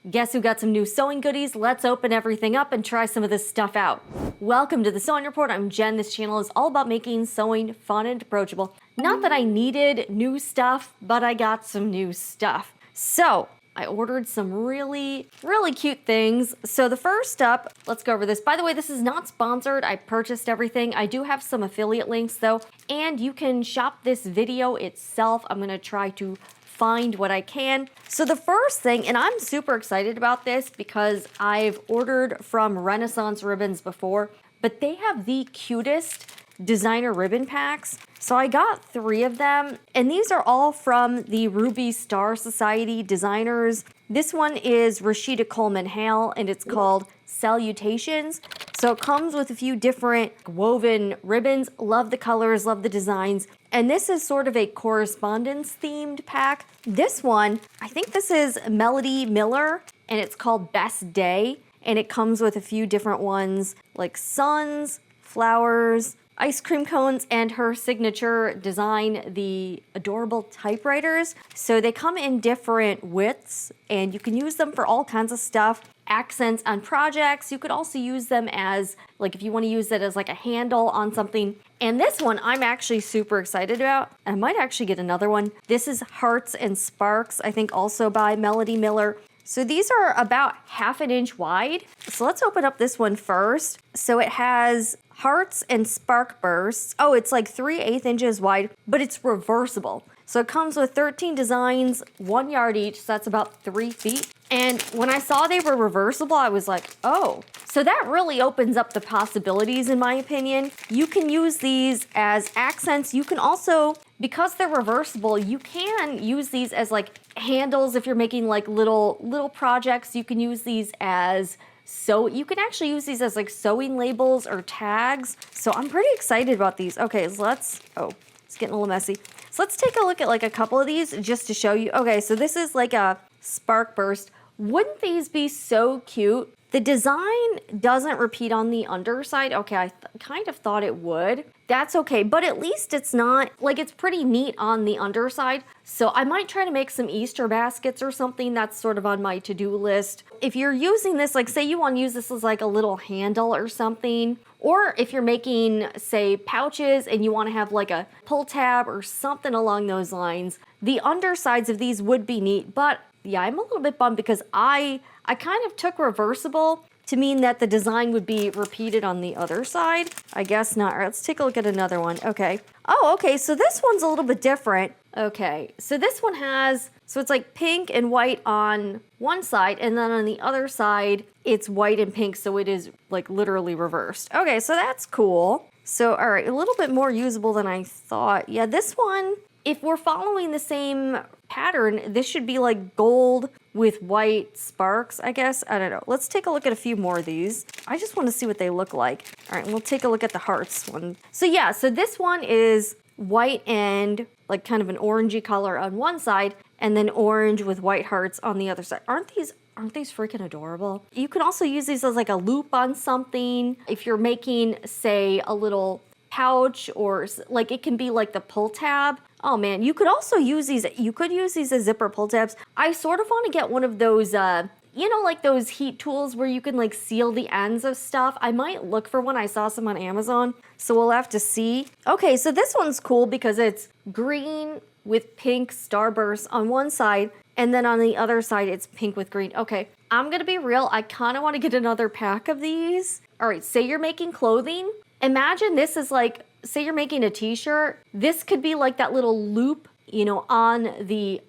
Guess who got some new sewing goodies? Let's open everything up and try some of this stuff out. Welcome to the Sewing Report. I'm Jen. This channel is all about making sewing fun and approachable. Not that I needed new stuff, but I got some new stuff. So I ordered some really cute things. So the first up, let's go over this. By the way, this is not sponsored. I purchased everything. I do have some affiliate links though, and you can shop this video itself. I'm gonna try to find what I can. So the first thing, and I'm super excited about this because I've ordered from Renaissance Ribbons before, but they have the cutest designer ribbon packs. So I got 3 of them, and these are all from the Ruby Star Society designers. This one is Rashida Coleman-Hale, and it's called Salutations. So it comes with a few different woven ribbons. Love the colors, love the designs. And this is sort of a correspondence themed pack. This one, I think this is Melody Miller, and it's called Best Day. And it comes with a few different ones like suns, flowers, ice cream cones, and her signature design, the adorable typewriters. So they come in different widths, and you can use them for all kinds of stuff. Accents on projects. You could also use them as, like, if you want to use it as like a handle on something. And this one I'm actually super excited about. I might actually get another one. This is Hearts and Sparks, I think also by Melody Miller. So these are about 1/2 inch wide. So let's open up this one first. So it has Hearts and Spark Bursts. Oh, it's like 3/8 inches wide, but it's reversible. So it comes with 13 designs, 1 yard each, so that's about 3 feet. And when I saw they were reversible, I was like, oh. So that really opens up the possibilities in my opinion. You can use these as accents. You can also, because they're reversible, you can use these as like handles if you're making like little projects. You can use these as you can actually use these as like sewing labels or tags. So I'm pretty excited about these. Okay, so it's getting a little messy. So let's take a look at like a couple of these just to show you. Okay, so this is like a spark burst. Wouldn't these be so cute? The design doesn't repeat on the underside. Okay, I kind of thought it would. That's okay, but at least it's not, like, it's pretty neat on the underside. So I might try to make some Easter baskets or something. That's sort of on my to-do list. If you're using this, like say you want to use this as like a little handle or something, or if you're making, say, pouches and you want to have like a pull tab or something along those lines, the undersides of these would be neat. But yeah, I'm a little bit bummed because I kind of took reversible to mean that the design would be repeated on the other side. I guess not. All right, let's take a look at another one. Okay. Oh, okay, so this one's a little bit different. Okay, so this one has, so it's like pink and white on one side, and then on the other side, it's white and pink, so it is like literally reversed. Okay, so that's cool. So, all right, a little bit more usable than I thought. Yeah, this one, if we're following the same pattern, this should be like gold with white sparks, I guess. I don't know. Let's take a look at a few more of these. I just want to see what they look like. All right, we'll take a look at the hearts one. So yeah, so this one is white and like kind of an orangey color on one side, and then orange with white hearts on the other side. Aren't these freaking adorable? You can also use these as like a loop on something. If you're making, say, a little pouch, or like it can be like the pull tab. Oh man, you could also use these. You could use these as zipper pull tabs. I sort of want to get one of those, you know, like those heat tools where you can like seal the ends of stuff. I might look for one. I saw some on Amazon, so we'll have to see. Okay, so this one's cool because it's green with pink starbursts on one side, and then on the other side, it's pink with green. Okay, I'm gonna be real. I kind of want to get another pack of these. All right, say you're making clothing. Imagine this is like, say you're making a t-shirt. This could be like that little loop, you know, on the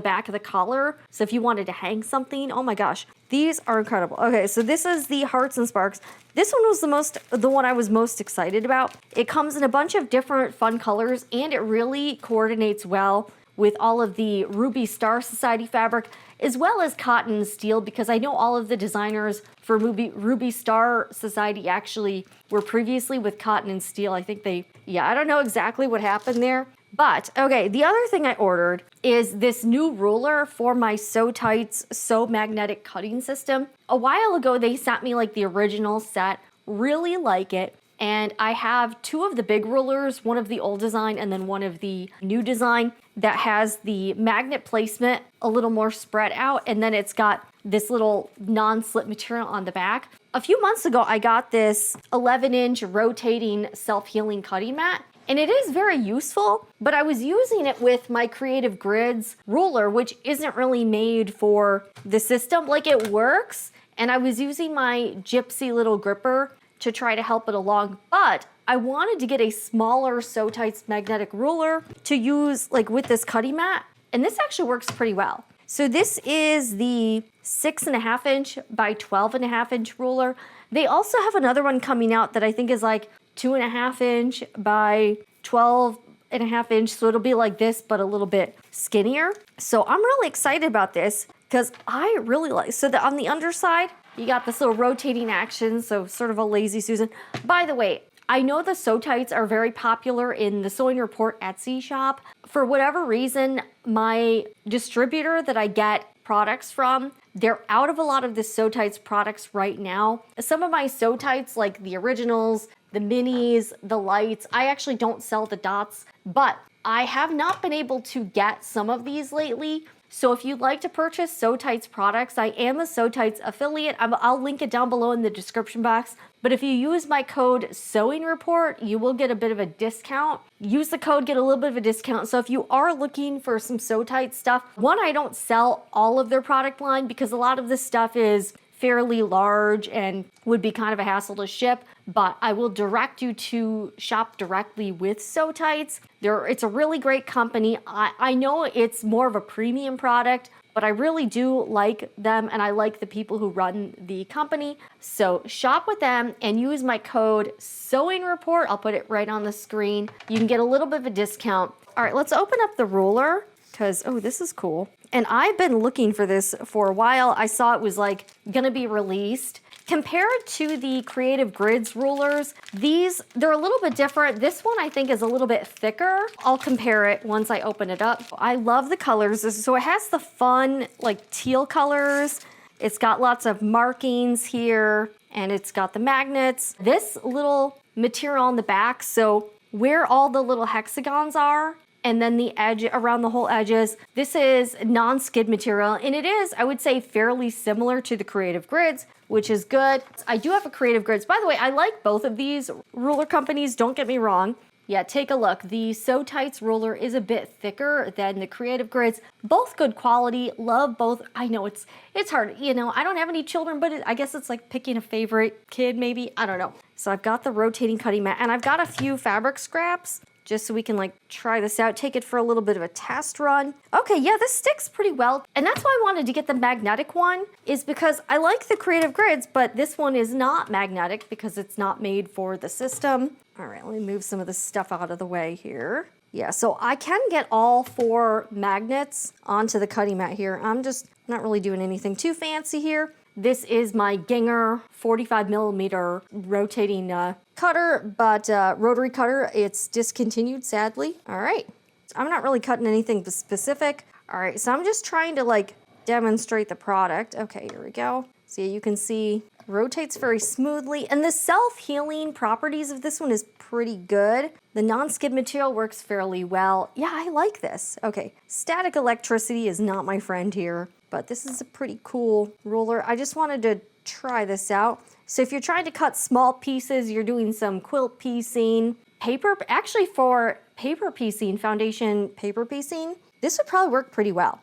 back of the collar. So if you wanted to hang something, oh my gosh, these are incredible. Okay, so this is the Hearts and Sparks. This one was the one I was most excited about. It comes in a bunch of different fun colors, and it really coordinates well with all of the Ruby Star Society fabric, as well as cotton and steel, because I know all of the designers for Ruby Star Society actually were previously with cotton and steel. I think I don't know exactly what happened there. But, okay, the other thing I ordered is this new ruler for my SewTites Sew Magnetic Cutting System. A while ago, they sent me like the original set. Really like it. And I have two of the big rulers, one of the old design and then one of the new design that has the magnet placement a little more spread out. And then it's got this little non-slip material on the back. A few months ago, I got this 11-inch rotating self-healing cutting mat. And it is very useful, but I was using it with my Creative Grids ruler, which isn't really made for the system. Like, it works, and I was using my gypsy little gripper to try to help it along, but I wanted to get a smaller SewTites magnetic ruler to use like with this cutting mat, and this actually works pretty well. So this is the 6.5 inch by 12.5 inch ruler. They also have another one coming out that I think is like 2.5 inch by 12.5 inch. So it'll be like this, but a little bit skinnier. So I'm really excited about this because I really like, so that on the underside, you got this little rotating action. So sort of a lazy Susan. By the way, I know the SewTites are very popular in the Sewing Report Etsy shop. For whatever reason, my distributor that I get products from, they're out of a lot of the SewTites products right now. Some of my SewTites, like the originals, the minis, the lights, I actually don't sell the dots, but I have not been able to get some of these lately. So if you'd like to purchase SewTites products, I am a SewTites affiliate. I'll link it down below in the description box. But if you use my code Sewing Report, you will get a bit of a discount. Use the code, get a little bit of a discount. So if you are looking for some SewTites stuff, one, I don't sell all of their product line because a lot of this stuff is fairly large and would be kind of a hassle to ship, but I will direct you to shop directly with SewTites. It's a really great company. I know it's more of a premium product, but I really do like them and I like the people who run the company. So shop with them and use my code Sewing Report. I'll put it right on the screen. You can get a little bit of a discount. All right, let's open up the ruler because, oh, this is cool. And I've been looking for this for a while. I saw it was like gonna be released. Compared to the Creative Grids rulers, they're a little bit different. This one I think is a little bit thicker. I'll compare it once I open it up. I love the colors. So it has the fun like teal colors. It's got lots of markings here and it's got the magnets. This little material on the back, so where all the little hexagons are, and then the edge around the whole edges. This is non-skid material, and it is, I would say, fairly similar to the Creative Grids, which is good. I do have a Creative Grids. By the way, I like both of these ruler companies, don't get me wrong. Yeah, take a look. The SewTites ruler is a bit thicker than the Creative Grids. Both good quality, love both. I know it's hard, you know, I don't have any children, but I guess it's like picking a favorite kid maybe, I don't know. So I've got the rotating cutting mat, and I've got a few fabric scraps, just so we can like try this out, take it for a little bit of a test run. Okay, yeah, this sticks pretty well. And that's why I wanted to get the magnetic one, is because I like the Creative Grids, but this one is not magnetic because it's not made for the system. All right, let me move some of this stuff out of the way here. Yeah, so I can get all 4 magnets onto the cutting mat here. I'm just not really doing anything too fancy here. This is my Ginger 45mm rotating cutter, but rotary cutter. It's discontinued, sadly. All right, I'm not really cutting anything specific. All right, so I'm just trying to like demonstrate the product. Okay, here we go. So you can see rotates very smoothly, and the self-healing properties of this one is pretty good. The non-skid material works fairly well. Yeah, I like this. Okay, static electricity is not my friend here, but this is a pretty cool ruler. I just wanted to try this out. So if you're trying to cut small pieces, you're doing some quilt piecing, actually for paper piecing, foundation paper piecing, this would probably work pretty well.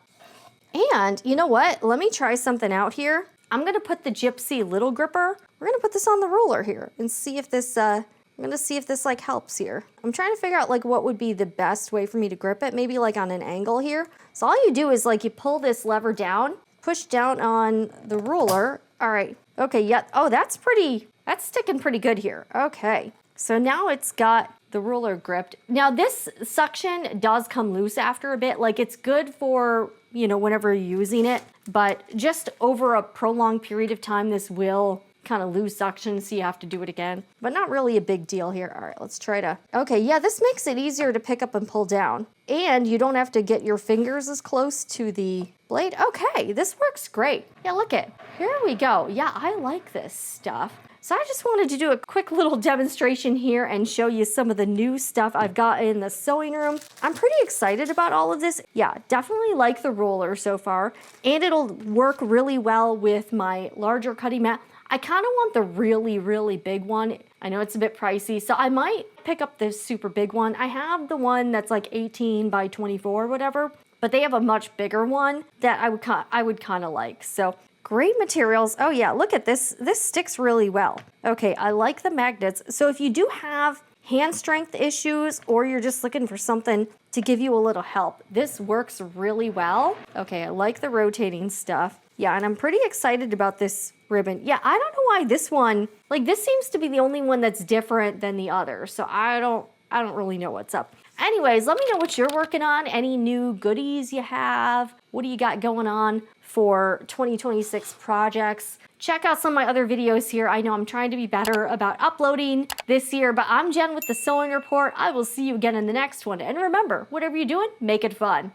And you know what? Let me try something out here. I'm gonna put the Gypsy little gripper. We're gonna put this on the ruler here and see if this, I'm gonna see if this like helps here. I'm trying to figure out like what would be the best way for me to grip it, maybe like on an angle here. So all you do is like you pull this lever down, push down on the ruler. All right, okay, yeah, oh, that's sticking pretty good here. Okay, so now it's got the ruler gripped. Now this suction does come loose after a bit, like it's good for, you know, whenever you're using it, but just over a prolonged period of time, this will kind of lose suction, so you have to do it again, but not really a big deal here. All right, let's try to, okay, yeah, this makes it easier to pick up and pull down, and you don't have to get your fingers as close to the blade. Okay, this works great. Yeah, look it, here we go. Yeah, I like this stuff. So I just wanted to do a quick little demonstration here and show you some of the new stuff I've got in the sewing room. I'm pretty excited about all of this. Yeah, definitely like the roller so far, and it'll work really well with my larger cutting mat. I kind of want the really, really big one. I know it's a bit pricey, so I might pick up this super big one. I have the one that's like 18 by 24 or whatever, but they have a much bigger one that I would kind of like. So great materials. Oh yeah, look at this. This sticks really well. Okay, I like the magnets. So if you do have hand strength issues or you're just looking for something to give you a little help, this works really well. Okay, I like the rotating stuff. Yeah, and I'm pretty excited about this ribbon. Yeah, I don't know why this one, like this seems to be the only one that's different than the other. So I don't really know what's up. Anyways, let me know what you're working on. Any new goodies you have? What do you got going on for 2026 projects? Check out some of my other videos here. I know I'm trying to be better about uploading this year, but I'm Jen with the Sewing Report. I will see you again in the next one. And remember, whatever you're doing, make it fun.